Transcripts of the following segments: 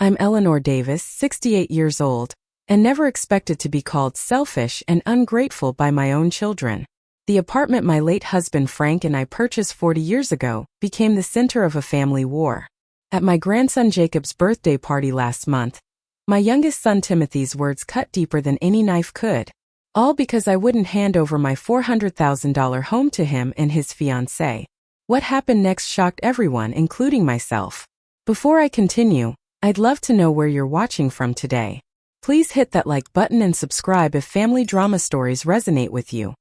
I'm Eleanor Davis, 68 years old, and never expected to be called selfish and ungrateful by my own children. The apartment my late husband Frank and I purchased 40 years ago became the center of a family war. At my grandson Jacob's birthday party last month, my youngest son Timothy's words cut deeper than any knife could. All because I wouldn't hand over my $400,000 home to him and his fiancée. What happened next shocked everyone, including myself. Before I continue, I'd love to know where you're watching from today. Please hit that like button and subscribe if family drama stories resonate with you.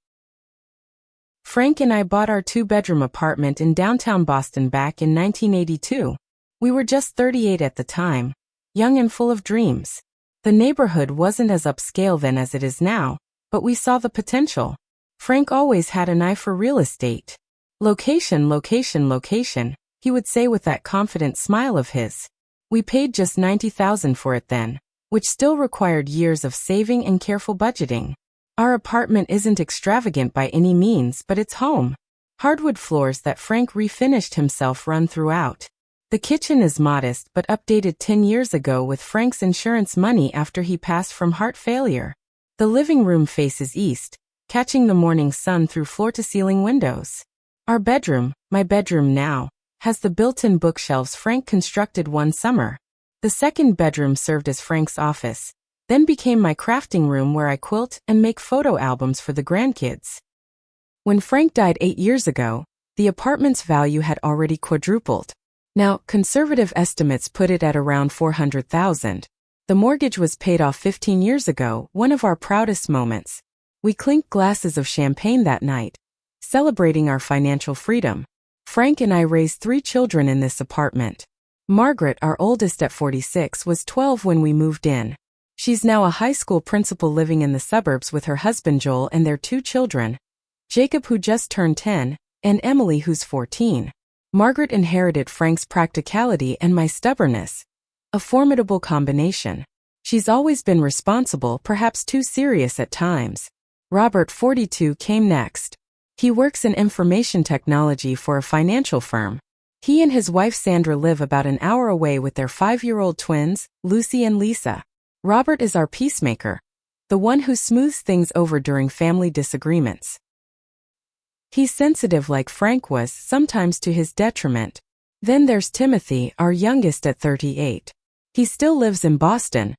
Frank and I bought our two-bedroom apartment in downtown Boston back in 1982. We were just 38 at the time, young and full of dreams. The neighborhood wasn't as upscale then as it is now, but we saw the potential. Frank always had an eye for real estate. Location, location, location, he would say with that confident smile of his. We paid just $90,000 for it then, which still required years of saving and careful budgeting. Our apartment isn't extravagant by any means, but it's home. Hardwood floors that Frank refinished himself run throughout. The kitchen is modest but updated 10 years ago with Frank's insurance money after he passed from heart failure. The living room faces east, catching the morning sun through floor-to-ceiling windows. Our bedroom, my bedroom now, has the built-in bookshelves Frank constructed one summer. The second bedroom served as Frank's office, then became my crafting room where I quilt and make photo albums for the grandkids. When Frank died 8 years ago, the apartment's value had already quadrupled. Now, conservative estimates put it at around $400,000. The mortgage was paid off 15 years ago, one of our proudest moments. We clinked glasses of champagne that night, celebrating our financial freedom. Frank and I raised 3 children in this apartment. Margaret, our oldest at 46, was 12 when we moved in. She's now a high school principal living in the suburbs with her husband Joel and their 2 children, Jacob who just turned 10, and Emily who's 14. Margaret inherited Frank's practicality and my stubbornness. A formidable combination. She's always been responsible, perhaps too serious at times. Robert, 42, came next. He works in information technology for a financial firm. He and his wife Sandra live about an hour away with their 5-year-old twins, Lucy and Lisa. Robert is our peacemaker, the one who smooths things over during family disagreements. He's sensitive like Frank was, sometimes to his detriment. Then there's Timothy, our youngest at 38. He still lives in Boston,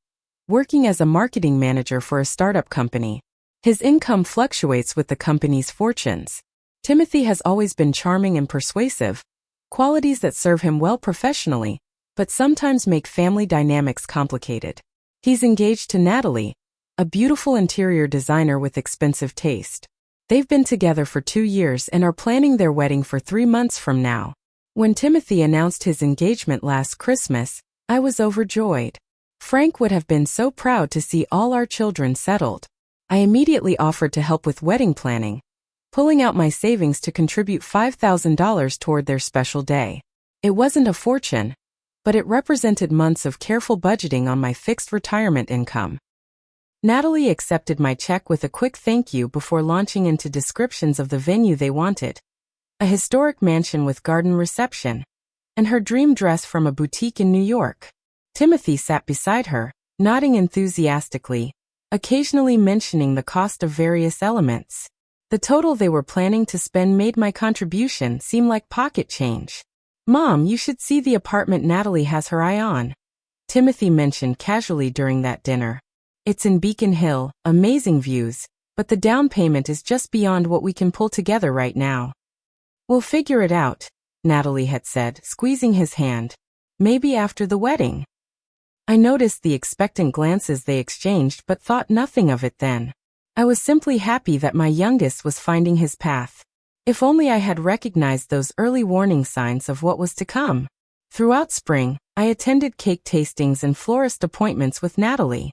working as a marketing manager for a startup company. His income fluctuates with the company's fortunes. Timothy has always been charming and persuasive, qualities that serve him well professionally, but sometimes make family dynamics complicated. He's engaged to Natalie, a beautiful interior designer with expensive taste. They've been together for 2 years and are planning their wedding for 3 months from now. When Timothy announced his engagement last Christmas, I was overjoyed. Frank would have been so proud to see all our children settled. I immediately offered to help with wedding planning, pulling out my savings to contribute $5,000 toward their special day. It wasn't a fortune, but it represented months of careful budgeting on my fixed retirement income. Natalie accepted my check with a quick thank you before launching into descriptions of the venue they wanted. A historic mansion with garden reception, and her dream dress from a boutique in New York. Timothy sat beside her, nodding enthusiastically, occasionally mentioning the cost of various elements. The total they were planning to spend made my contribution seem like pocket change. "Mom, you should see the apartment Natalie has her eye on," Timothy mentioned casually during that dinner. "It's in Beacon Hill, amazing views, but the down payment is just beyond what we can pull together right now." "We'll figure it out," Natalie had said, squeezing his hand. "Maybe after the wedding." I noticed the expectant glances they exchanged but thought nothing of it then. I was simply happy that my youngest was finding his path. If only I had recognized those early warning signs of what was to come. Throughout spring, I attended cake tastings and florist appointments with Natalie.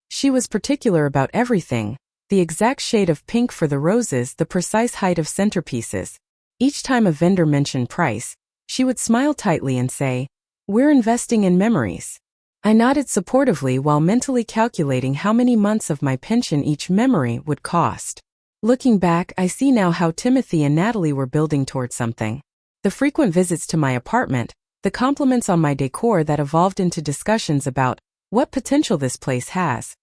She was particular about everything, the exact shade of pink for the roses, the precise height of centerpieces. Each time a vendor mentioned price, she would smile tightly and say, "We're investing in memories." I nodded supportively while mentally calculating how many months of my pension each memory would cost. Looking back, I see now how Timothy and Natalie were building toward something. The frequent visits to my apartment, the compliments on my decor that evolved into discussions about what potential this place has,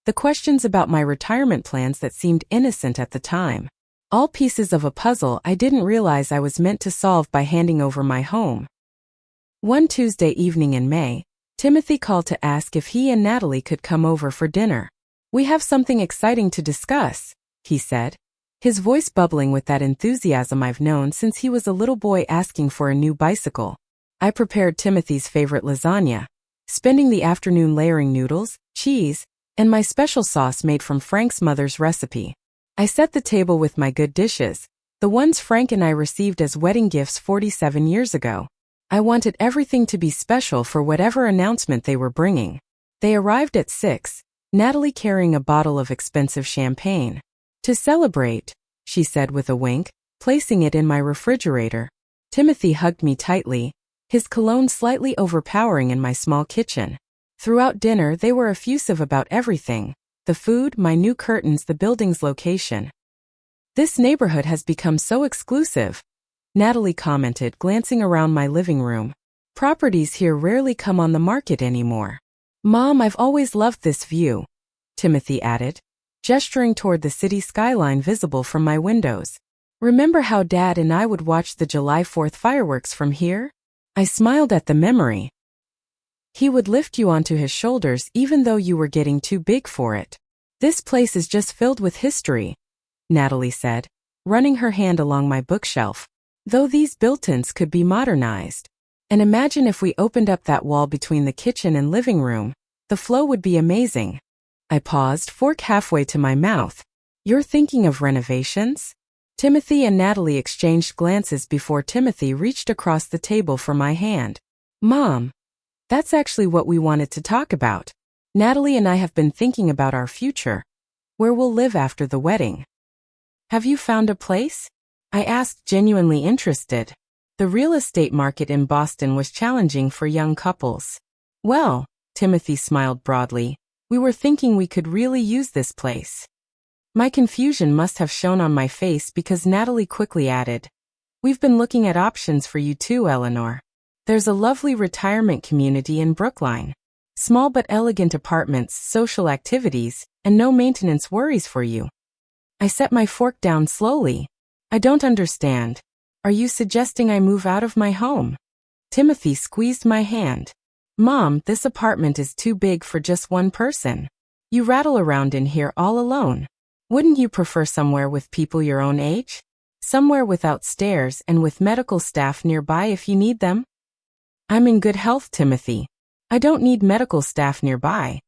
the questions about my retirement plans that seemed innocent at the time. All pieces of a puzzle I didn't realize I was meant to solve by handing over my home. One Tuesday evening in May, Timothy called to ask if he and Natalie could come over for dinner. "We have something exciting to discuss," he said, his voice bubbling with that enthusiasm I've known since he was a little boy asking for a new bicycle. I prepared Timothy's favorite lasagna, spending the afternoon layering noodles, cheese, and my special sauce made from Frank's mother's recipe. I set the table with my good dishes, the ones Frank and I received as wedding gifts 47 years ago. I wanted everything to be special for whatever announcement they were bringing. They arrived at 6, Natalie carrying a bottle of expensive champagne. "To celebrate," she said with a wink, placing it in my refrigerator. Timothy hugged me tightly, his cologne slightly overpowering in my small kitchen. Throughout dinner they were effusive about everything: the food, my new curtains, the building's location. "This neighborhood has become so exclusive," Natalie commented, glancing around my living room. "Properties here rarely come on the market anymore." "Mom, I've always loved this view," Timothy added, gesturing toward the city skyline visible from my windows. "Remember how Dad and I would watch the July 4th fireworks from here?" I smiled at the memory. "He would lift you onto his shoulders even though you were getting too big for it." "This place is just filled with history," Natalie said, running her hand along my bookshelf. "Though these built-ins could be modernized. And imagine if we opened up that wall between the kitchen and living room. The flow would be amazing." I paused, fork halfway to my mouth. "You're thinking of renovations?" Timothy and Natalie exchanged glances before Timothy reached across the table for my hand. "Mom, that's actually what we wanted to talk about. Natalie and I have been thinking about our future, where we'll live after the wedding." "Have you found a place?" I asked, genuinely interested. The real estate market in Boston was challenging for young couples. "Well," Timothy smiled broadly, "we were thinking we could really use this place." My confusion must have shown on my face because Natalie quickly added, "We've been looking at options for you too, Eleanor. There's a lovely retirement community in Brookline. Small but elegant apartments, social activities, and no maintenance worries for you." I set my fork down slowly. "I don't understand. Are you suggesting I move out of my home?" Timothy squeezed my hand. "Mom, this apartment is too big for just one person. You rattle around in here all alone. Wouldn't you prefer somewhere with people your own age? Somewhere without stairs and with medical staff nearby if you need them?" "I'm in good health, Timothy. I don't need medical staff nearby."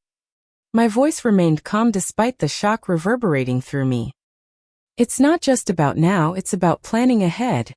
My voice remained calm despite the shock reverberating through me. "It's not just about now, it's about planning ahead,"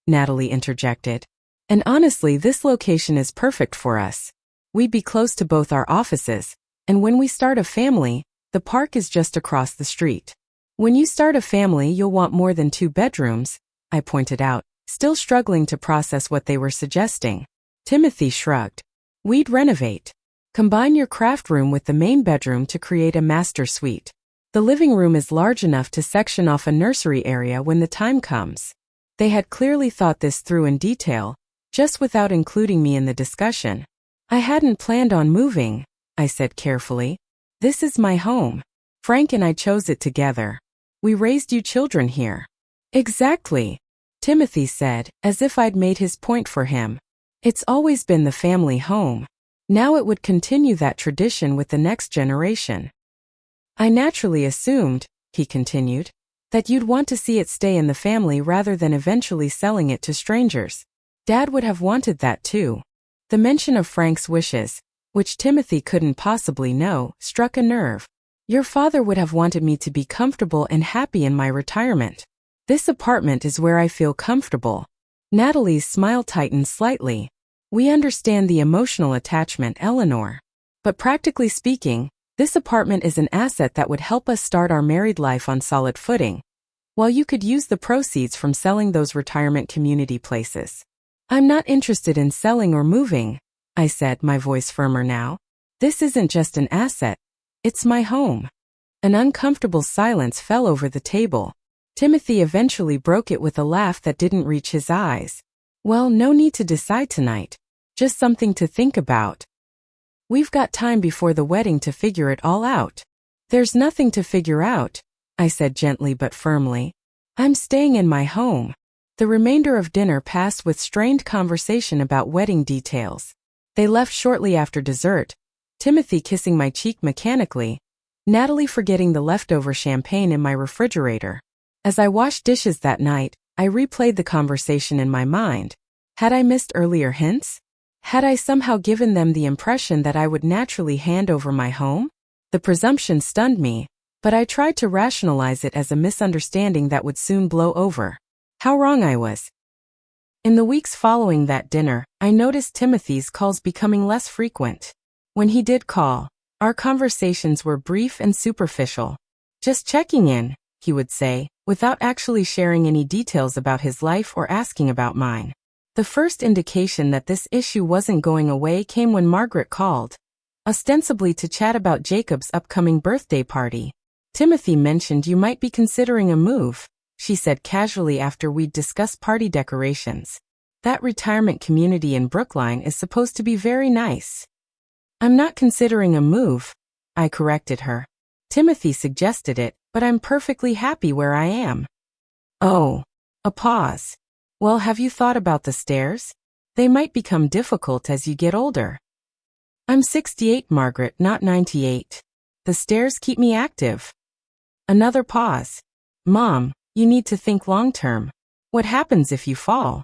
Natalie interjected. "And honestly, this location is perfect for us. We'd be close to both our offices, and when we start a family, the park is just across the street." "When you start a family, you'll want more than 2 bedrooms, I pointed out, still struggling to process what they were suggesting. Timothy shrugged. "We'd renovate. Combine your craft room with the main bedroom to create a master suite. The living room is large enough to section off a nursery area when the time comes." They had clearly thought this through in detail, just without including me in the discussion. "I hadn't planned on moving," I said carefully. "This is my home. Frank and I chose it together. We raised you children here." "Exactly," Timothy said, as if I'd made his point for him. "It's always been the family home. Now it would continue that tradition with the next generation." "I naturally assumed," he continued, "that you'd want to see it stay in the family rather than eventually selling it to strangers. Dad would have wanted that too." The mention of Frank's wishes, which Timothy couldn't possibly know, struck a nerve. "Your father would have wanted me to be comfortable and happy in my retirement. This apartment is where I feel comfortable." Natalie's smile tightened slightly. "We understand the emotional attachment, Eleanor. But practically speaking, this apartment is an asset that would help us start our married life on solid footing, while you could use the proceeds from selling those retirement community places." "I'm not interested in selling or moving," I said, my voice firmer now. "This isn't just an asset. It's my home." An uncomfortable silence fell over the table. Timothy eventually broke it with a laugh that didn't reach his eyes. "Well, no need to decide tonight. Just something to think about. We've got time before the wedding to figure it all out. There's nothing to figure out, I said gently but firmly. I'm staying in my home. The remainder of dinner passed with strained conversation about wedding details. They left shortly after dessert, Timothy kissing my cheek mechanically, Natalie forgetting the leftover champagne in my refrigerator. As I washed dishes that night, I replayed the conversation in my mind. Had I missed earlier hints? Had I somehow given them the impression that I would naturally hand over my home? The presumption stunned me, but I tried to rationalize it as a misunderstanding that would soon blow over. How wrong I was. In the weeks following that dinner, I noticed Timothy's calls becoming less frequent. When he did call, our conversations were brief and superficial. Just checking in, he would say, without actually sharing any details about his life or asking about mine. The first indication that this issue wasn't going away came when Margaret called, ostensibly to chat about Jacob's upcoming birthday party. Timothy mentioned you might be considering a move, she said casually after we'd discussed party decorations. That retirement community in Brookline is supposed to be very nice. I'm not considering a move, I corrected her. Timothy suggested it, but I'm perfectly happy where I am. Oh. A pause. Well, have you thought about the stairs? They might become difficult as you get older. I'm 68, Margaret, not 98. The stairs keep me active. Another pause. Mom, you need to think long-term. What happens if you fall?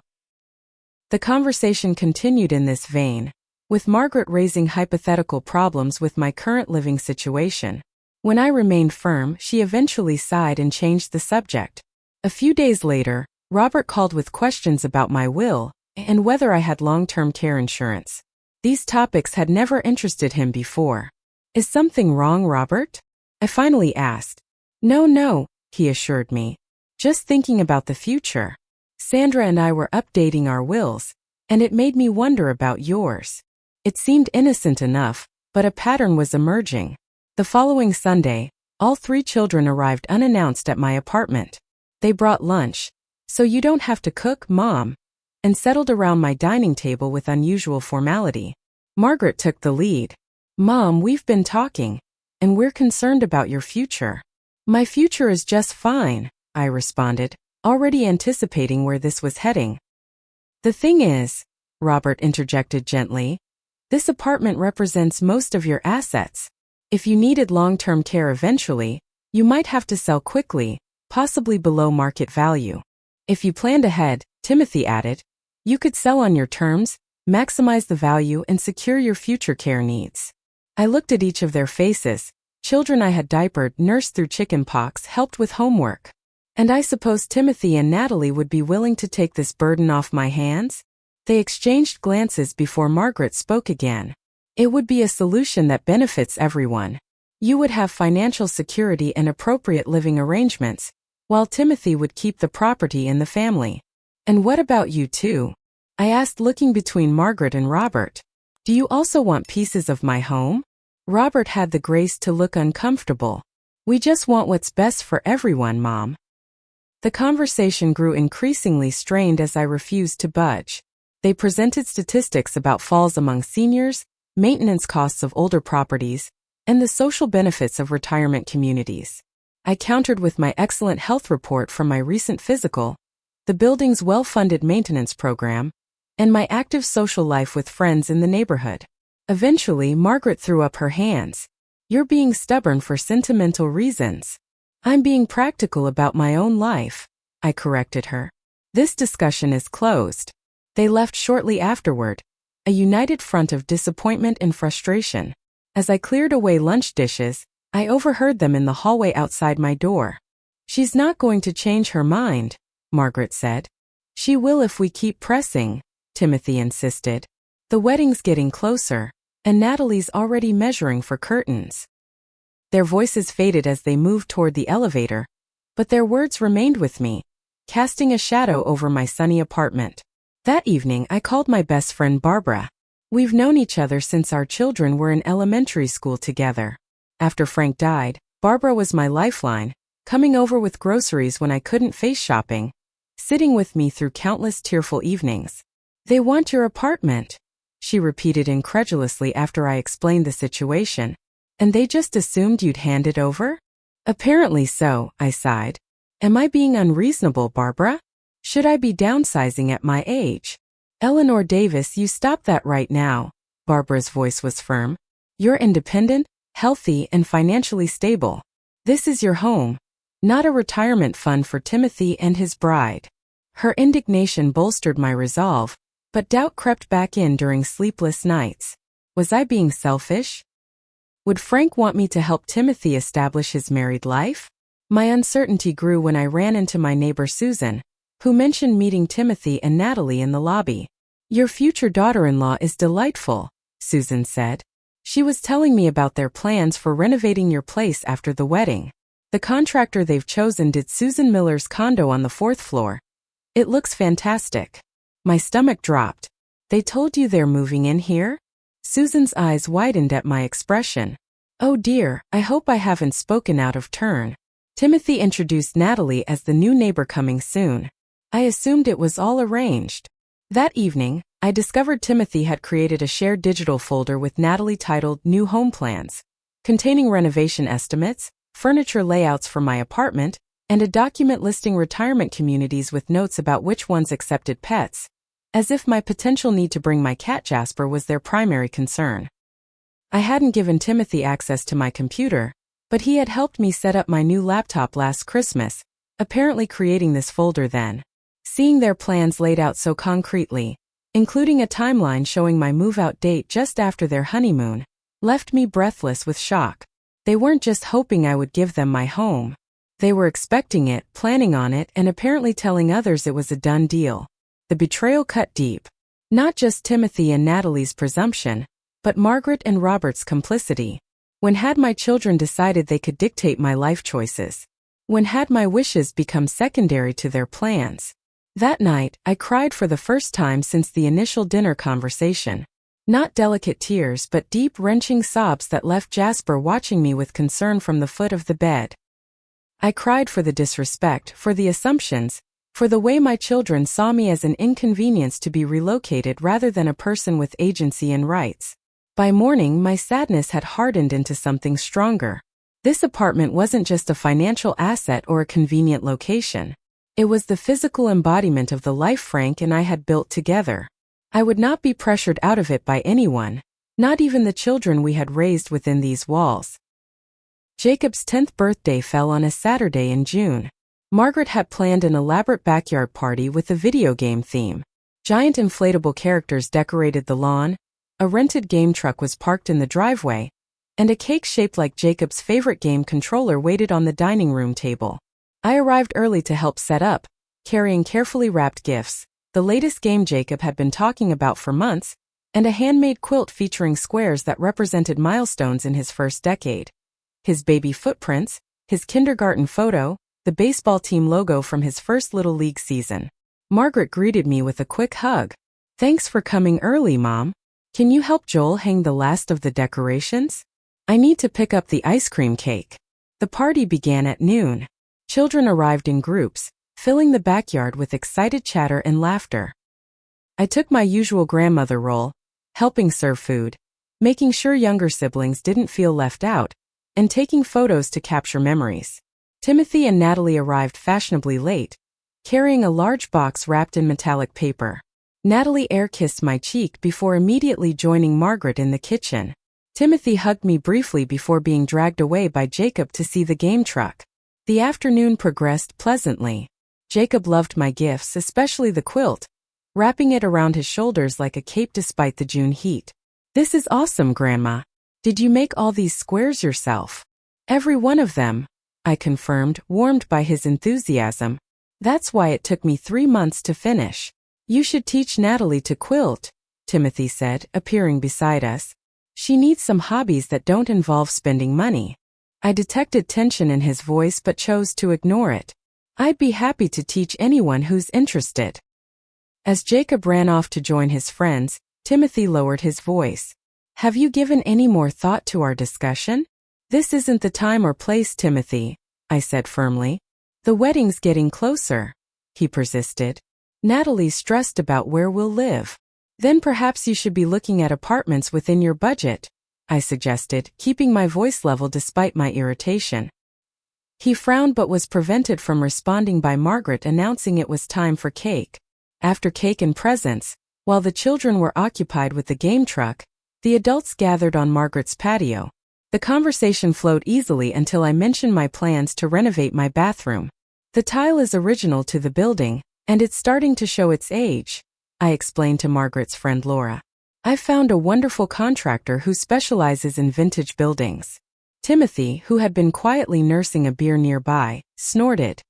The conversation continued in this vein, with Margaret raising hypothetical problems with my current living situation. When I remained firm, she eventually sighed and changed the subject. A few days later, Robert called with questions about my will and whether I had long-term care insurance. These topics had never interested him before. Is something wrong, Robert? I finally asked. No, he assured me. Just thinking about the future. Sandra and I were updating our wills, and it made me wonder about yours. It seemed innocent enough, but a pattern was emerging. The following Sunday, all 3 children arrived unannounced at my apartment. They brought lunch, so you don't have to cook, Mom, and settled around my dining table with unusual formality. Margaret took the lead. Mom, we've been talking, and we're concerned about your future. My future is just fine, I responded, already anticipating where this was heading. The thing is, Robert interjected gently, this apartment represents most of your assets. If you needed long-term care eventually, you might have to sell quickly, possibly below market value. If you planned ahead, Timothy added, you could sell on your terms, maximize the value and secure your future care needs. I looked at each of their faces. Children I had diapered, nursed through chickenpox, helped with homework. And I suppose Timothy and Natalie would be willing to take this burden off my hands? They exchanged glances before Margaret spoke again. It would be a solution that benefits everyone. You would have financial security and appropriate living arrangements, while Timothy would keep the property in the family. And what about you two? I asked, looking between Margaret and Robert. Do you also want pieces of my home? Robert had the grace to look uncomfortable. We just want what's best for everyone, Mom. The conversation grew increasingly strained as I refused to budge. They presented statistics about falls among seniors, maintenance costs of older properties, and the social benefits of retirement communities. I countered with my excellent health report from my recent physical, the building's well-funded maintenance program, and my active social life with friends in the neighborhood. Eventually, Margaret threw up her hands. You're being stubborn for sentimental reasons. I'm being practical about my own life, I corrected her. This discussion is closed. They left shortly afterward, a united front of disappointment and frustration. As I cleared away lunch dishes, I overheard them in the hallway outside my door. She's not going to change her mind, Margaret said. She will if we keep pressing, Timothy insisted. The wedding's getting closer, and Natalie's already measuring for curtains. Their voices faded as they moved toward the elevator, but their words remained with me, casting a shadow over my sunny apartment. That evening, I called my best friend Barbara. We've known each other since our children were in elementary school together. After Frank died, Barbara was my lifeline, coming over with groceries when I couldn't face shopping, sitting with me through countless tearful evenings. They want your apartment, she repeated incredulously after I explained the situation. And they just assumed you'd hand it over? Apparently so, I sighed. Am I being unreasonable, Barbara? Should I be downsizing at my age? Eleanor Davis, you stop that right now. Barbara's voice was firm. You're independent, healthy, and financially stable. This is your home, not a retirement fund for Timothy and his bride. Her indignation bolstered my resolve, but doubt crept back in during sleepless nights. Was I being selfish? Would Frank want me to help Timothy establish his married life? My uncertainty grew when I ran into my neighbor Susan, who mentioned meeting Timothy and Natalie in the lobby. Your future daughter-in-law is delightful, Susan said. She was telling me about their plans for renovating your place after the wedding. The contractor they've chosen did Susan Miller's condo on the 4th floor. It looks fantastic. My stomach dropped. They told you they're moving in here? Susan's eyes widened at my expression. Oh dear, I hope I haven't spoken out of turn. Timothy introduced Natalie as the new neighbor coming soon. I assumed it was all arranged. That evening, I discovered Timothy had created a shared digital folder with Natalie titled New Home Plans, containing renovation estimates, furniture layouts for my apartment, and a document listing retirement communities with notes about which ones accepted pets, as if my potential need to bring my cat Jasper was their primary concern. I hadn't given Timothy access to my computer, but he had helped me set up my new laptop last Christmas, apparently creating this folder then. Seeing their plans laid out so concretely, including a timeline showing my move-out date just after their honeymoon, left me breathless with shock. They weren't just hoping I would give them my home. They were expecting it, planning on it, and apparently telling others it was a done deal. The betrayal cut deep. Not just Timothy and Natalie's presumption, but Margaret and Robert's complicity. When had my children decided they could dictate my life choices? When had my wishes become secondary to their plans? That night, I cried for the first time since the initial dinner conversation. Not delicate tears but deep wrenching sobs that left Jasper watching me with concern from the foot of the bed. I cried for the disrespect, for the assumptions, for the way my children saw me as an inconvenience to be relocated rather than a person with agency and rights. By morning, my sadness had hardened into something stronger. This apartment wasn't just a financial asset or a convenient location. It was the physical embodiment of the life Frank and I had built together. I would not be pressured out of it by anyone, not even the children we had raised within these walls. Jacob's 10th birthday fell on a Saturday in June. Margaret had planned an elaborate backyard party with a video game theme. Giant inflatable characters decorated the lawn, a rented game truck was parked in the driveway, and a cake shaped like Jacob's favorite game controller waited on the dining room table. I arrived early to help set up, carrying carefully wrapped gifts, the latest game Jacob had been talking about for months, and a handmade quilt featuring squares that represented milestones in his first decade. His baby footprints, his kindergarten photo, the baseball team logo from his first Little League season. Margaret greeted me with a quick hug. Thanks for coming early, Mom. Can you help Joel hang the last of the decorations? I need to pick up the ice cream cake. The party began at noon. Children arrived in groups, filling the backyard with excited chatter and laughter. I took my usual grandmother role, helping serve food, making sure younger siblings didn't feel left out, and taking photos to capture memories. Timothy and Natalie arrived fashionably late, carrying a large box wrapped in metallic paper. Natalie air-kissed my cheek before immediately joining Margaret in the kitchen. Timothy hugged me briefly before being dragged away by Jacob to see the game truck. The afternoon progressed pleasantly. Jacob loved my gifts, especially the quilt, wrapping it around his shoulders like a cape despite the June heat. This is awesome, Grandma. Did you make all these squares yourself? Every one of them, I confirmed, warmed by his enthusiasm. That's why it took me 3 months to finish. You should teach Natalie to quilt, Timothy said, appearing beside us. She needs some hobbies that don't involve spending money. I detected tension in his voice but chose to ignore it. I'd be happy to teach anyone who's interested. As Jacob ran off to join his friends, Timothy lowered his voice. Have you given any more thought to our discussion? This isn't the time or place, Timothy, I said firmly. The wedding's getting closer, he persisted. Natalie's stressed about where we'll live. Then perhaps you should be looking at apartments within your budget, I suggested, keeping my voice level despite my irritation. He frowned but was prevented from responding by Margaret announcing it was time for cake. After cake and presents, while the children were occupied with the game truck, the adults gathered on Margaret's patio. The conversation flowed easily until I mentioned my plans to renovate my bathroom. The tile is original to the building, and it's starting to show its age, I explained to Margaret's friend Laura. I've found a wonderful contractor who specializes in vintage buildings. Timothy, who had been quietly nursing a beer nearby, snorted.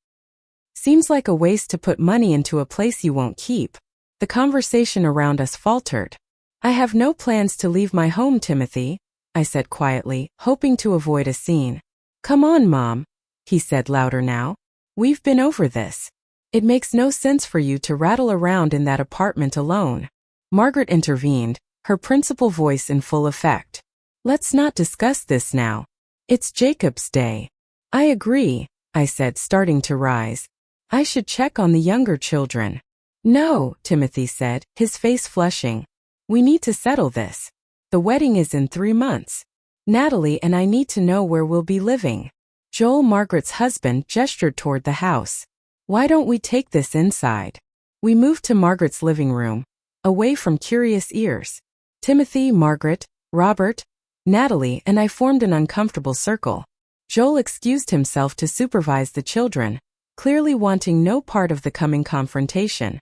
Seems like a waste to put money into a place you won't keep. The conversation around us faltered. I have no plans to leave my home, Timothy, I said quietly, hoping to avoid a scene. Come on, Mom, he said louder now. We've been over this. It makes no sense for you to rattle around in that apartment alone. Margaret intervened, her principal voice in full effect. Let's not discuss this now. It's Jacob's day. I agree, I said, starting to rise. I should check on the younger children. No, Timothy said, his face flushing. We need to settle this. The wedding is in 3 months. Natalie and I need to know where we'll be living. Joel, Margaret's husband, gestured toward the house. Why don't we take this inside? We moved to Margaret's living room, away from curious ears. Timothy, Margaret, Robert, Natalie, and I formed an uncomfortable circle. Joel excused himself to supervise the children, clearly wanting no part of the coming confrontation.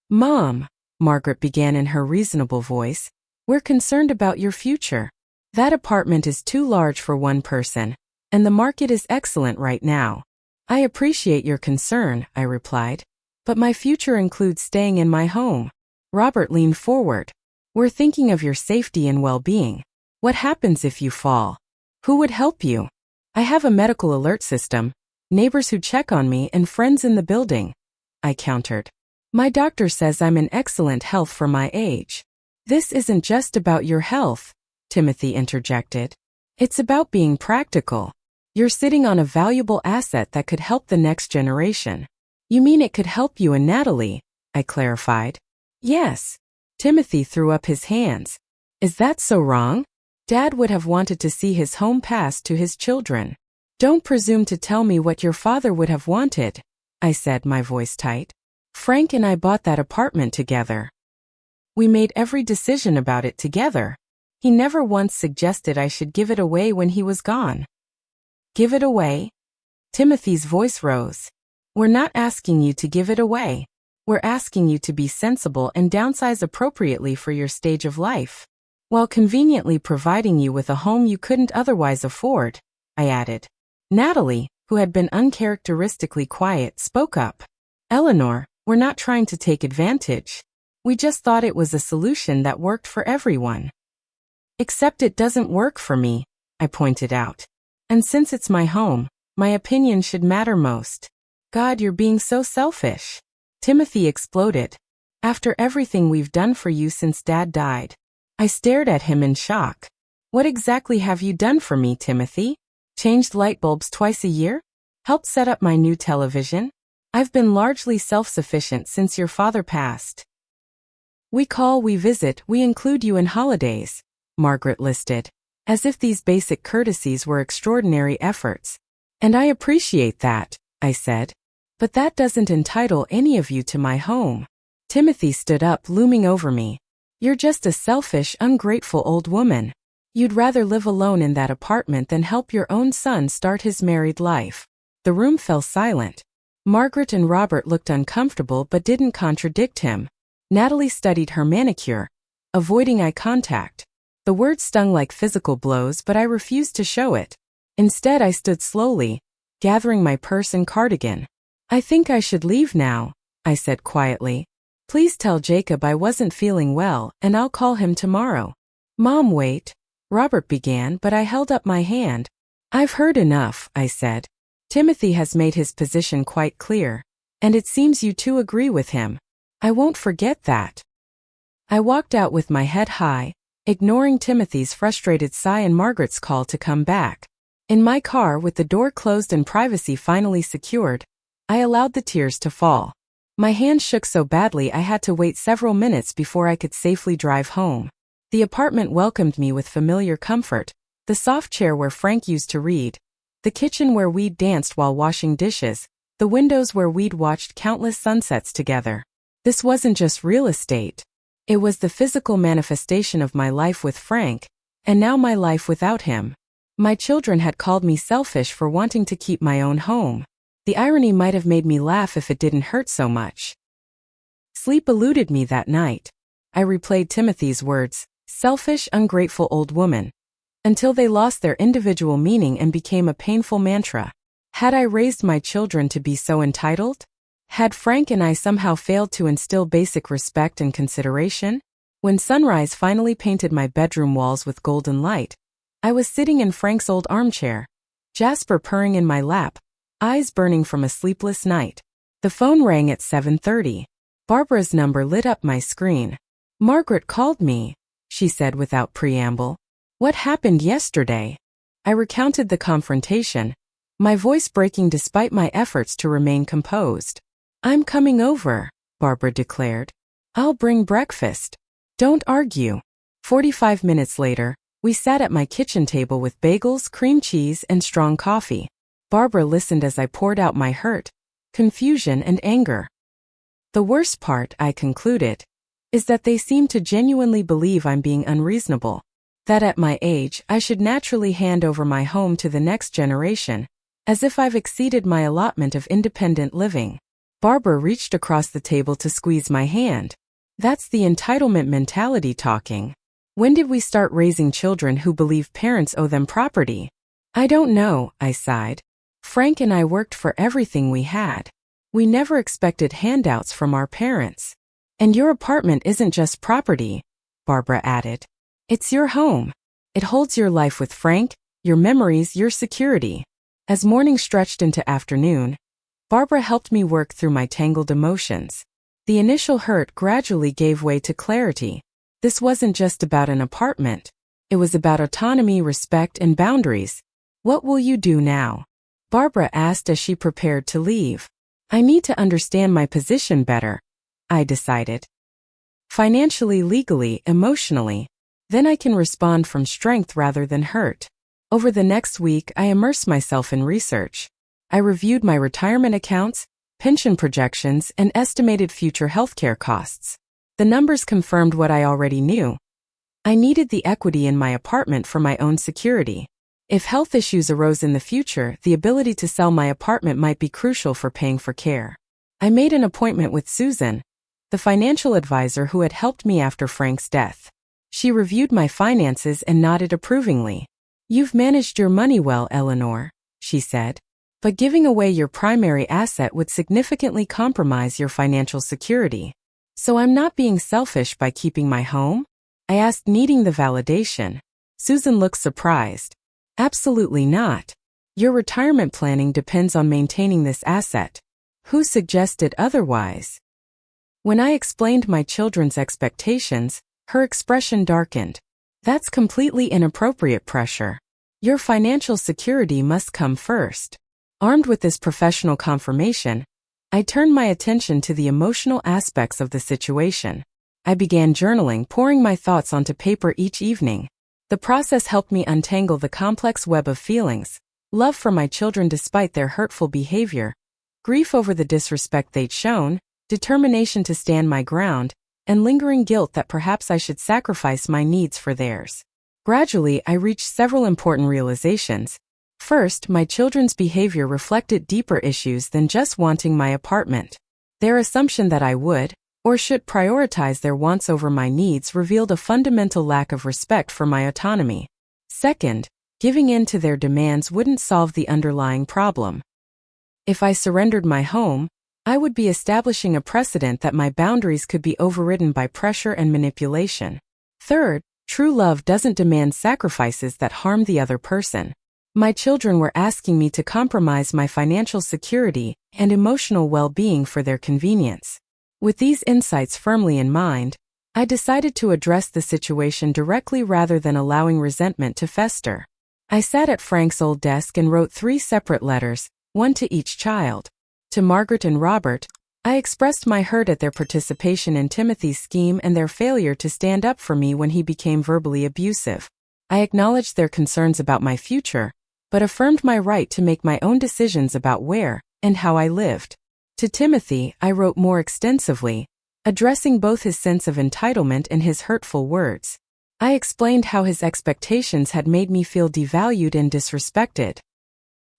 Mom, Margaret began in her reasonable voice, we're concerned about your future. That apartment is too large for one person, and the market is excellent right now. I appreciate your concern, I replied, but my future includes staying in my home. Robert leaned forward. We're thinking of your safety and well-being. What happens if you fall? Who would help you? I have a medical alert system, neighbors who check on me, and friends in the building, I countered. My doctor says I'm in excellent health for my age. This isn't just about your health, Timothy interjected. It's about being practical. You're sitting on a valuable asset that could help the next generation. You mean it could help you and Natalie, I clarified. Yes. Timothy threw up his hands. Is that so wrong? Dad would have wanted to see his home passed to his children. Don't presume to tell me what your father would have wanted, I said, my voice tight. Frank and I bought that apartment together. We made every decision about it together. He never once suggested I should give it away when he was gone. Give it away? Timothy's voice rose. We're not asking you to give it away. We're asking you to be sensible and downsize appropriately for your stage of life, while conveniently providing you with a home you couldn't otherwise afford, I added. Natalie, who had been uncharacteristically quiet, spoke up. Eleanor, we're not trying to take advantage. We just thought it was a solution that worked for everyone. Except it doesn't work for me, I pointed out. And since it's my home, my opinion should matter most. God, you're being so selfish. Timothy exploded. After everything we've done for you since Dad died. I stared at him in shock. What exactly have you done for me, Timothy? Changed light bulbs twice a year? Helped set up my new television? I've been largely self-sufficient since your father passed. We call, we visit, we include you in holidays, Margaret listed, as if these basic courtesies were extraordinary efforts. And I appreciate that, I said. But that doesn't entitle any of you to my home. Timothy stood up, looming over me. You're just a selfish, ungrateful old woman. You'd rather live alone in that apartment than help your own son start his married life. The room fell silent. Margaret and Robert looked uncomfortable but didn't contradict him. Natalie studied her manicure, avoiding eye contact. The words stung like physical blows, but I refused to show it. Instead, I stood slowly, gathering my purse and cardigan. I think I should leave now, I said quietly. Please tell Jacob I wasn't feeling well, and I'll call him tomorrow. Mom, wait, Robert began, but I held up my hand. I've heard enough, I said. Timothy has made his position quite clear, and it seems you two agree with him. I won't forget that. I walked out with my head high, ignoring Timothy's frustrated sigh and Margaret's call to come back. In my car, with the door closed and privacy finally secured, I allowed the tears to fall. My hands shook so badly I had to wait several minutes before I could safely drive home. The apartment welcomed me with familiar comfort, the soft chair where Frank used to read, the kitchen where we'd danced while washing dishes, the windows where we'd watched countless sunsets together. This wasn't just real estate. It was the physical manifestation of my life with Frank, and now my life without him. My children had called me selfish for wanting to keep my own home. The irony might have made me laugh if it didn't hurt so much. Sleep eluded me that night. I replayed Timothy's words, selfish, ungrateful old woman, until they lost their individual meaning and became a painful mantra. Had I raised my children to be so entitled? Had Frank and I somehow failed to instill basic respect and consideration? When sunrise finally painted my bedroom walls with golden light, I was sitting in Frank's old armchair, Jasper purring in my lap, eyes burning from a sleepless night. The phone rang at 7:30. Barbara's number lit up my screen. "Margaret called me," she said without preamble. "What happened yesterday?" I recounted the confrontation, my voice breaking despite my efforts to remain composed. "I'm coming over," Barbara declared. "I'll bring breakfast. Don't argue." 45 minutes later, we sat at my kitchen table with bagels, cream cheese, and strong coffee. Barbara listened as I poured out my hurt, confusion, and anger. The worst part, I concluded, is that they seem to genuinely believe I'm being unreasonable, that at my age I should naturally hand over my home to the next generation, as if I've exceeded my allotment of independent living. Barbara reached across the table to squeeze my hand. "That's the entitlement mentality talking. When did we start raising children who believe parents owe them property?" "I don't know," I sighed. "Frank and I worked for everything we had. We never expected handouts from our parents. And your apartment isn't just property," Barbara added. "It's your home. It holds your life with Frank, your memories, your security." As morning stretched into afternoon, Barbara helped me work through my tangled emotions. The initial hurt gradually gave way to clarity. This wasn't just about an apartment. It was about autonomy, respect, and boundaries. "What will you do now?" Barbara asked as she prepared to leave. "I need to understand my position better," I decided. "Financially, legally, emotionally. Then I can respond from strength rather than hurt." Over the next week, I immersed myself in research. I reviewed my retirement accounts, pension projections, and estimated future healthcare costs. The numbers confirmed what I already knew. I needed the equity in my apartment for my own security. If health issues arose in the future, the ability to sell my apartment might be crucial for paying for care. I made an appointment with Susan, the financial advisor who had helped me after Frank's death. She reviewed my finances and nodded approvingly. "You've managed your money well, Eleanor," she said. "But giving away your primary asset would significantly compromise your financial security. So I'm not being selfish by keeping my home?" I asked, needing the validation. Susan looked surprised. "Absolutely not. Your retirement planning depends on maintaining this asset. Who suggested otherwise?" When I explained my children's expectations, her expression darkened. "That's completely inappropriate pressure. Your financial security must come first." Armed with this professional confirmation, I turned my attention to the emotional aspects of the situation. I began journaling, pouring my thoughts onto paper each evening. The process helped me untangle the complex web of feelings: love for my children despite their hurtful behavior, grief over the disrespect they'd shown, determination to stand my ground, and lingering guilt that perhaps I should sacrifice my needs for theirs. Gradually, I reached several important realizations. First, my children's behavior reflected deeper issues than just wanting my apartment. Their assumption that I would, or should, prioritize their wants over my needs revealed a fundamental lack of respect for my autonomy. Second, giving in to their demands wouldn't solve the underlying problem. If I surrendered my home, I would be establishing a precedent that my boundaries could be overridden by pressure and manipulation. Third, true love doesn't demand sacrifices that harm the other person. My children were asking me to compromise my financial security and emotional well-being for their convenience. With these insights firmly in mind, I decided to address the situation directly rather than allowing resentment to fester. I sat at Frank's old desk and wrote 3 separate letters, one to each child. To Margaret and Robert, I expressed my hurt at their participation in Timothy's scheme and their failure to stand up for me when he became verbally abusive. I acknowledged their concerns about my future, but affirmed my right to make my own decisions about where and how I lived. To Timothy, I wrote more extensively, addressing both his sense of entitlement and his hurtful words. I explained how his expectations had made me feel devalued and disrespected.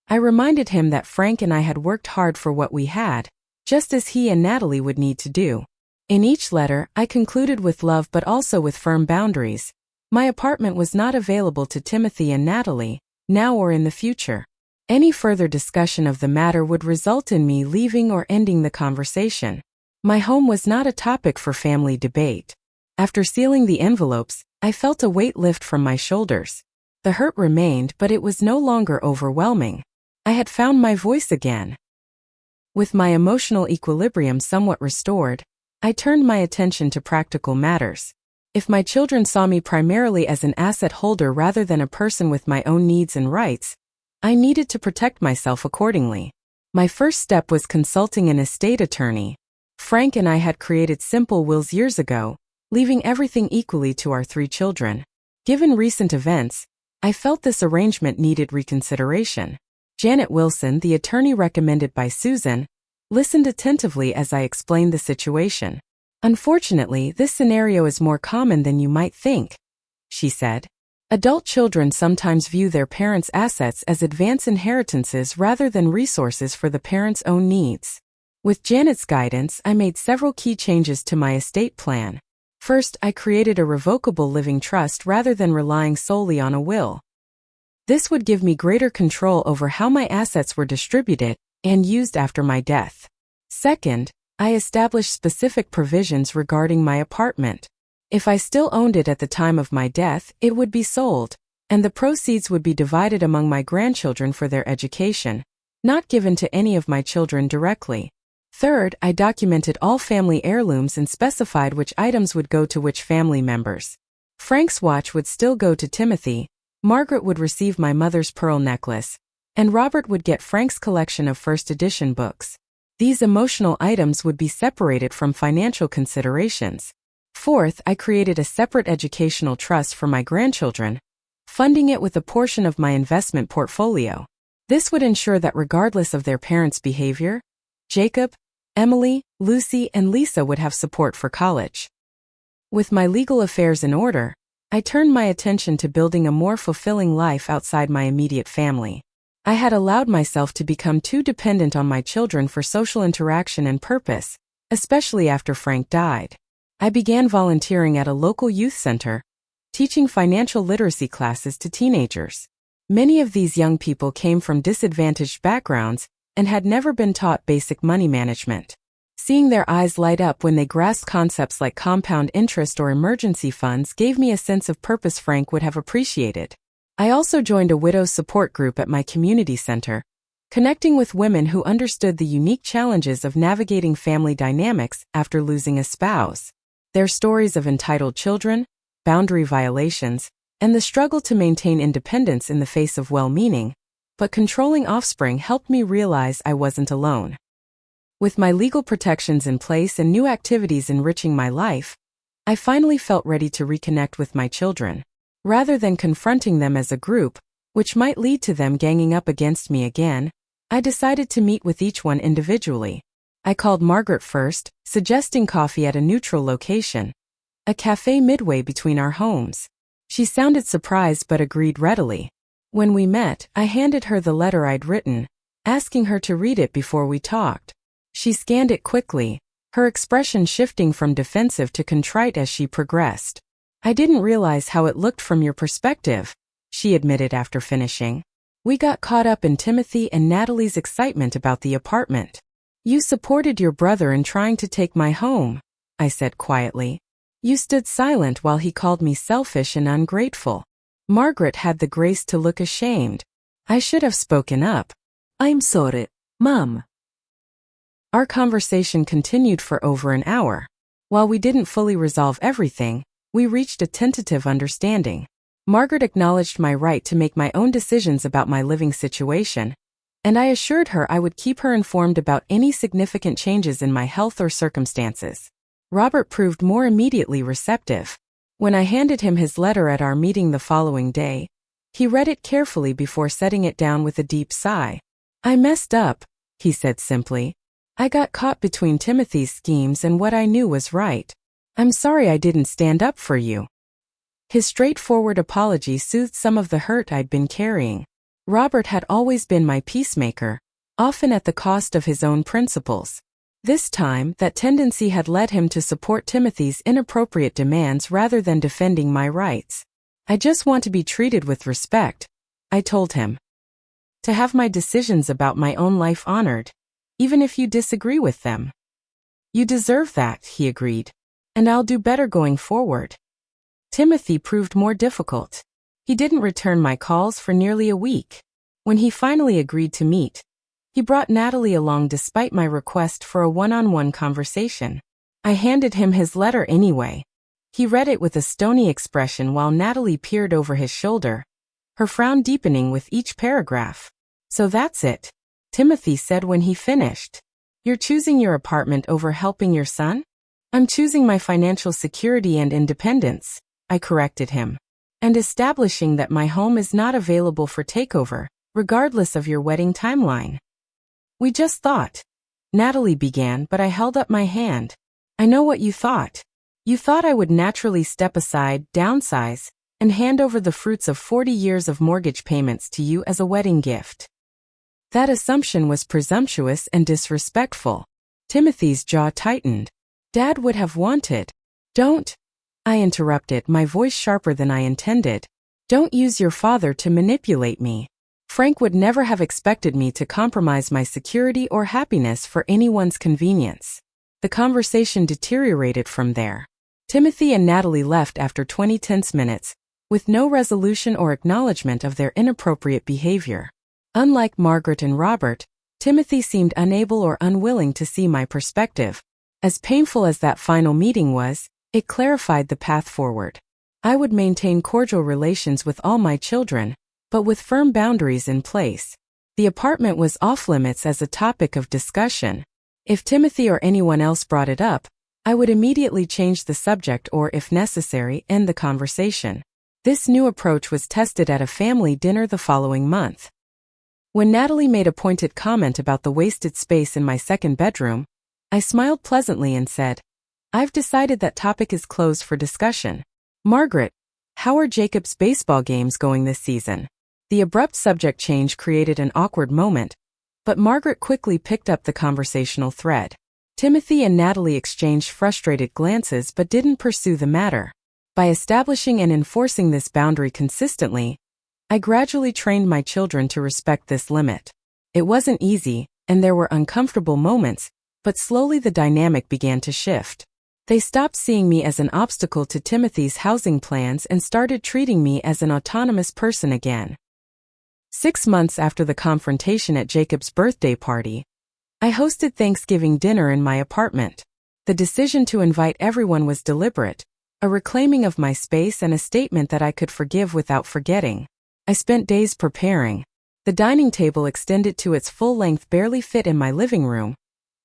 I reminded him that Frank and I had worked hard for what we had, just as he and Natalie would need to do. In each letter, I concluded with love but also with firm boundaries. My apartment was not available to Timothy and Natalie, now or in the future. Any further discussion of the matter would result in me leaving or ending the conversation. My home was not a topic for family debate. After sealing the envelopes, I felt a weight lift from my shoulders. The hurt remained, but it was no longer overwhelming. I had found my voice again. With my emotional equilibrium somewhat restored, I turned my attention to practical matters. If my children saw me primarily as an asset holder rather than a person with my own needs and rights, I needed to protect myself accordingly. My first step was consulting an estate attorney. Frank and I had created simple wills years ago, leaving everything equally to our 3 children. Given recent events, I felt this arrangement needed reconsideration. Janet Wilson, the attorney recommended by Susan, listened attentively as I explained the situation. Unfortunately, this scenario is more common than you might think, she said. Adult children sometimes view their parents' assets as advance inheritances rather than resources for the parents' own needs. With Janet's guidance, I made several key changes to my estate plan. First, I created a revocable living trust rather than relying solely on a will. This would give me greater control over how my assets were distributed and used after my death. Second, I established specific provisions regarding my apartment. If I still owned it at the time of my death, it would be sold, and the proceeds would be divided among my grandchildren for their education, not given to any of my children directly. Third, I documented all family heirlooms and specified which items would go to which family members. Frank's watch would still go to Timothy, Margaret would receive my mother's pearl necklace, and Robert would get Frank's collection of first edition books. These emotional items would be separated from financial considerations. Fourth, I created a separate educational trust for my grandchildren, funding it with a portion of my investment portfolio. This would ensure that regardless of their parents' behavior, Jacob, Emily, Lucy, and Lisa would have support for college. With my legal affairs in order, I turned my attention to building a more fulfilling life outside my immediate family. I had allowed myself to become too dependent on my children for social interaction and purpose, especially after Frank died. I began volunteering at a local youth center, teaching financial literacy classes to teenagers. Many of these young people came from disadvantaged backgrounds and had never been taught basic money management. Seeing their eyes light up when they grasped concepts like compound interest or emergency funds gave me a sense of purpose Frank would have appreciated. I also joined a widows support group at my community center, connecting with women who understood the unique challenges of navigating family dynamics after losing a spouse. Their stories of entitled children, boundary violations, and the struggle to maintain independence in the face of well-meaning, but controlling offspring helped me realize I wasn't alone. With my legal protections in place and new activities enriching my life, I finally felt ready to reconnect with my children. Rather than confronting them as a group, which might lead to them ganging up against me again, I decided to meet with each one individually. I called Margaret first, suggesting coffee at a neutral location, a cafe midway between our homes. She sounded surprised but agreed readily. When we met, I handed her the letter I'd written, asking her to read it before we talked. She scanned it quickly, her expression shifting from defensive to contrite as she progressed. I didn't realize how it looked from your perspective, she admitted after finishing. We got caught up in Timothy and Natalie's excitement about the apartment. You supported your brother in trying to take my home, I said quietly. You stood silent while he called me selfish and ungrateful. Margaret had the grace to look ashamed. I should have spoken up. I'm sorry, Mom. Our conversation continued for over an hour. While we didn't fully resolve everything, we reached a tentative understanding. Margaret acknowledged my right to make my own decisions about my living situation, and I assured her I would keep her informed about any significant changes in my health or circumstances. Robert proved more immediately receptive. When I handed him his letter at our meeting the following day, he read it carefully before setting it down with a deep sigh. "I messed up," he said simply. "I got caught between Timothy's schemes and what I knew was right. I'm sorry I didn't stand up for you." His straightforward apology soothed some of the hurt I'd been carrying. Robert had always been my peacemaker, often at the cost of his own principles. This time, that tendency had led him to support Timothy's inappropriate demands rather than defending my rights. "I just want to be treated with respect," I told him. "To have my decisions about my own life honored, even if you disagree with them." "You deserve that," he agreed. "And I'll do better going forward." Timothy proved more difficult. He didn't return my calls for nearly a week. When he finally agreed to meet, he brought Natalie along despite my request for a one-on-one conversation. I handed him his letter anyway. He read it with a stony expression while Natalie peered over his shoulder, her frown deepening with each paragraph. "So that's it," Timothy said when he finished. "You're choosing your apartment over helping your son?" "I'm choosing my financial security and independence," I corrected him. "And establishing that my home is not available for takeover, regardless of your wedding timeline." "We just thought," Natalie began, but I held up my hand. "I know what you thought. You thought I would naturally step aside, downsize, and hand over the fruits of 40 years of mortgage payments to you as a wedding gift. That assumption was presumptuous and disrespectful." Timothy's jaw tightened. "Dad would have wanted—" "Don't," I interrupted, my voice sharper than I intended. "Don't use your father to manipulate me. Frank would never have expected me to compromise my security or happiness for anyone's convenience." The conversation deteriorated from there. Timothy and Natalie left after 20 tense minutes, with no resolution or acknowledgement of their inappropriate behavior. Unlike Margaret and Robert, Timothy seemed unable or unwilling to see my perspective. As painful as that final meeting was, it clarified the path forward. I would maintain cordial relations with all my children, but with firm boundaries in place. The apartment was off-limits as a topic of discussion. If Timothy or anyone else brought it up, I would immediately change the subject or, if necessary, end the conversation. This new approach was tested at a family dinner the following month. When Natalie made a pointed comment about the wasted space in my second bedroom, I smiled pleasantly and said, "I've decided that topic is closed for discussion. Margaret, how are Jacob's baseball games going this season?" The abrupt subject change created an awkward moment, but Margaret quickly picked up the conversational thread. Timothy and Natalie exchanged frustrated glances but didn't pursue the matter. By establishing and enforcing this boundary consistently, I gradually trained my children to respect this limit. It wasn't easy, and there were uncomfortable moments, but slowly the dynamic began to shift. They stopped seeing me as an obstacle to Timothy's housing plans and started treating me as an autonomous person again. 6 months after the confrontation at Jacob's birthday party, I hosted Thanksgiving dinner in my apartment. The decision to invite everyone was deliberate, a reclaiming of my space and a statement that I could forgive without forgetting. I spent days preparing. The dining table extended to its full length barely fit in my living room,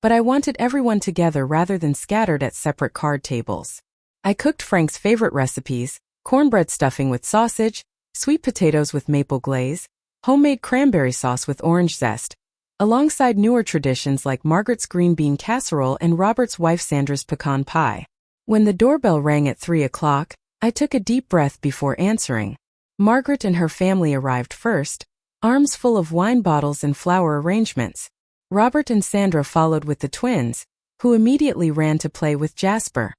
but I wanted everyone together rather than scattered at separate card tables. I cooked Frank's favorite recipes: cornbread stuffing with sausage, sweet potatoes with maple glaze, homemade cranberry sauce with orange zest, alongside newer traditions like Margaret's green bean casserole and Robert's wife Sandra's pecan pie. When the doorbell rang at 3 o'clock, I took a deep breath before answering. Margaret and her family arrived first, arms full of wine bottles and flower arrangements. Robert and Sandra followed with the twins, who immediately ran to play with Jasper.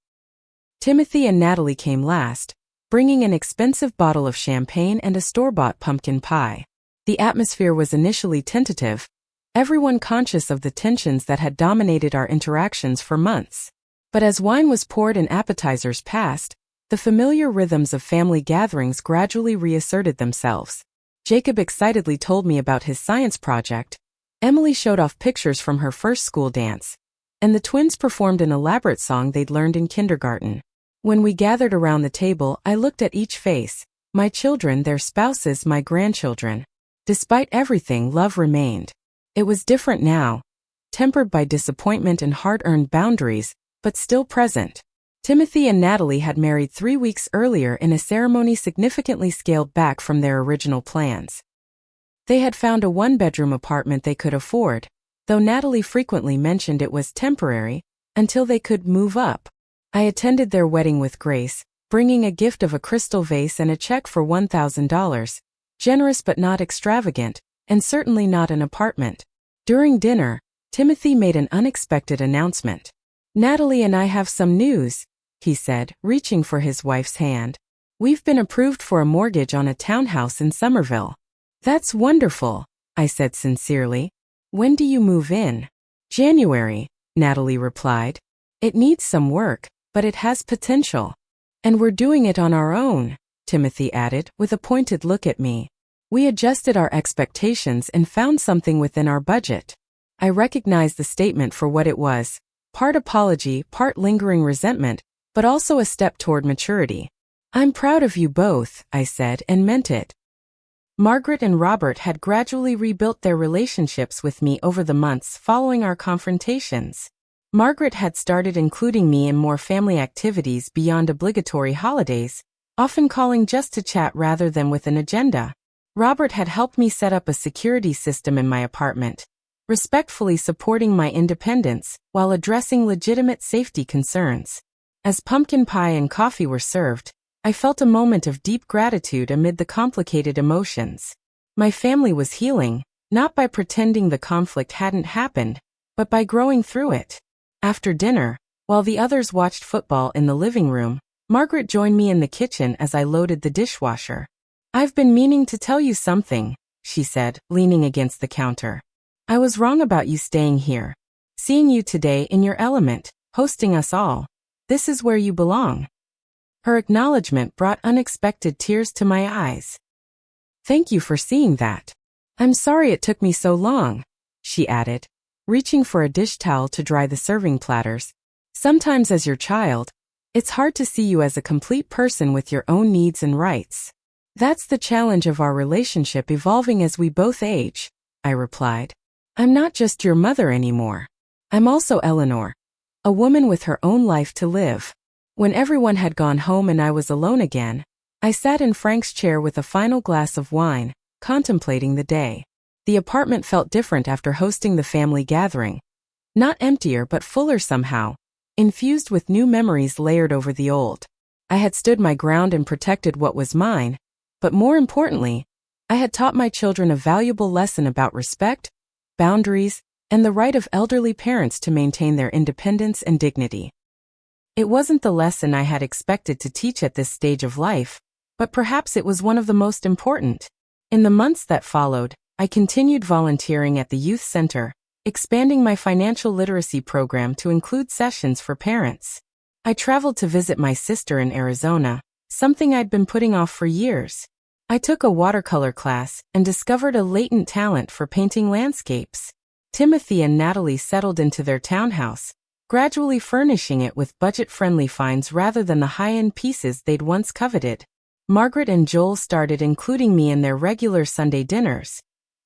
Timothy and Natalie came last, bringing an expensive bottle of champagne and a store-bought pumpkin pie. The atmosphere was initially tentative, everyone conscious of the tensions that had dominated our interactions for months. But as wine was poured and appetizers passed, the familiar rhythms of family gatherings gradually reasserted themselves. Jacob excitedly told me about his science project, Emily showed off pictures from her first school dance, and the twins performed an elaborate song they'd learned in kindergarten. When we gathered around the table, I looked at each face, my children, their spouses, my grandchildren. Despite everything, love remained. It was different now, tempered by disappointment and hard-earned boundaries, but still present. Timothy and Natalie had married 3 weeks earlier in a ceremony significantly scaled back from their original plans. They had found a one-bedroom apartment they could afford, though Natalie frequently mentioned it was temporary, until they could move up. I attended their wedding with grace, bringing a gift of a crystal vase and a check for $1,000, generous but not extravagant, and certainly not an apartment. During dinner, Timothy made an unexpected announcement. "Natalie and I have some news," he said, reaching for his wife's hand. "We've been approved for a mortgage on a townhouse in Somerville." "That's wonderful," I said sincerely. "When do you move in?" "January," Natalie replied. "It needs some work, but it has potential. And we're doing it on our own," Timothy added, with a pointed look at me. "We adjusted our expectations and found something within our budget." I recognized the statement for what it was, part apology, part lingering resentment, but also a step toward maturity. "I'm proud of you both," I said, and meant it. Margaret and Robert had gradually rebuilt their relationships with me over the months following our confrontations. Margaret had started including me in more family activities beyond obligatory holidays, often calling just to chat rather than with an agenda. Robert had helped me set up a security system in my apartment, respectfully supporting my independence while addressing legitimate safety concerns. As pumpkin pie and coffee were served, I felt a moment of deep gratitude amid the complicated emotions. My family was healing, not by pretending the conflict hadn't happened, but by growing through it. After dinner, while the others watched football in the living room, Margaret joined me in the kitchen as I loaded the dishwasher. "I've been meaning to tell you something," she said, leaning against the counter. "I was wrong about you staying here. Seeing you today in your element, hosting us all. This is where you belong." Her acknowledgement brought unexpected tears to my eyes. "Thank you for seeing that. I'm sorry it took me so long," she added, reaching for a dish towel to dry the serving platters. "Sometimes as your child, it's hard to see you as a complete person with your own needs and rights. That's the challenge of our relationship evolving as we both age," I replied. "I'm not just your mother anymore. I'm also Eleanor, a woman with her own life to live." When everyone had gone home and I was alone again, I sat in Frank's chair with a final glass of wine, contemplating the day. The apartment felt different after hosting the family gathering. Not emptier but fuller somehow, infused with new memories layered over the old. I had stood my ground and protected what was mine, but more importantly, I had taught my children a valuable lesson about respect, boundaries, and the right of elderly parents to maintain their independence and dignity. It wasn't the lesson I had expected to teach at this stage of life, but perhaps it was one of the most important. In the months that followed, I continued volunteering at the youth center, expanding my financial literacy program to include sessions for parents. I traveled to visit my sister in Arizona, something I'd been putting off for years. I took a watercolor class and discovered a latent talent for painting landscapes. Timothy and Natalie settled into their townhouse, gradually furnishing it with budget-friendly finds rather than the high-end pieces they'd once coveted. Margaret and Joel started including me in their regular Sunday dinners,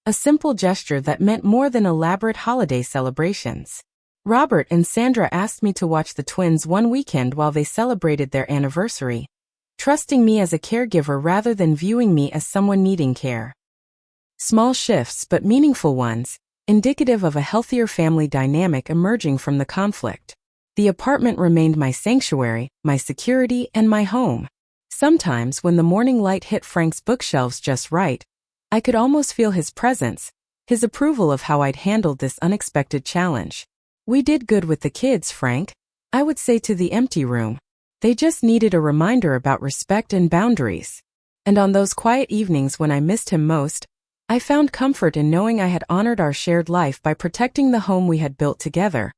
a simple gesture that meant more than elaborate holiday celebrations. Robert and Sandra asked me to watch the twins one weekend while they celebrated their anniversary, trusting me as a caregiver rather than viewing me as someone needing care. Small shifts but meaningful ones, indicative of a healthier family dynamic emerging from the conflict. The apartment remained my sanctuary, my security, and my home. Sometimes when the morning light hit Frank's bookshelves just right, I could almost feel his presence, his approval of how I'd handled this unexpected challenge. "We did good with the kids, Frank," I would say to the empty room. "They just needed a reminder about respect and boundaries." And on those quiet evenings when I missed him most, I found comfort in knowing I had honored our shared life by protecting the home we had built together,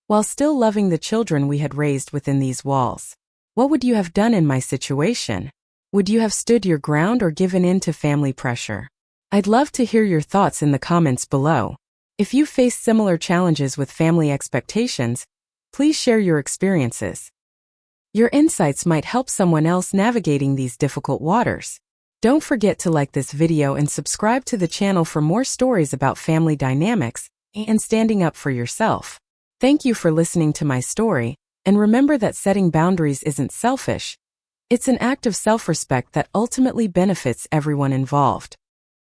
while still loving the children we had raised within these walls. What would you have done in my situation? Would you have stood your ground or given in to family pressure? I'd love to hear your thoughts in the comments below. If you faced similar challenges with family expectations, please share your experiences. Your insights might help someone else navigating these difficult waters. Don't forget to like this video and subscribe to the channel for more stories about family dynamics and standing up for yourself. Thank you for listening to my story, and remember that setting boundaries isn't selfish. It's an act of self-respect that ultimately benefits everyone involved.